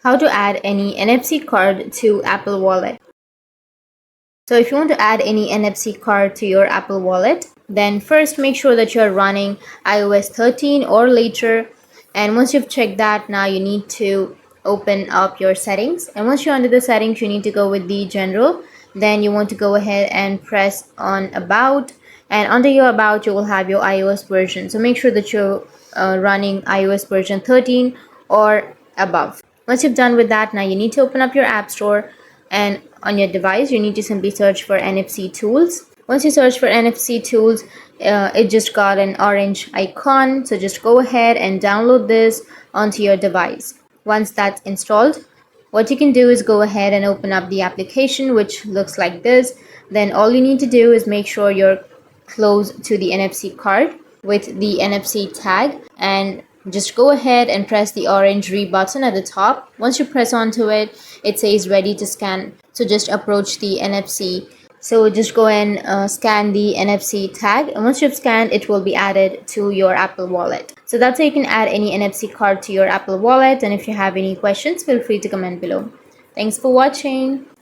How to add any NFC card to Apple Wallet. So if you want to add any NFC card to your Apple Wallet, then first make sure that you're running iOS 13 or later. And once you've checked that, now you need to open up your settings. And once you're under the settings, you need to go with the general. Then you want to go ahead and press on about. And under your about, you will have your iOS version. So make sure that you're running iOS version 13 or above. Once you've done with that, now you need to open up your app store, and on your device you need to simply search for NFC tools. Once you search for NFC tools, it just got an orange icon, so just go ahead and download this onto your device. Once that's installed, what you can do is go ahead and open up the application, which looks like this. Then all you need to do is make sure you're close to the NFC card with the NFC tag, and just go ahead and press the orange re button at the top. Once you press onto it, it says ready to scan. So just approach the NFC. So just go and scan the NFC tag, and once you've scanned, it will be added to your Apple Wallet. So that's how you can add any NFC card to your Apple Wallet. And if you have any questions, feel free to comment below. Thanks for watching.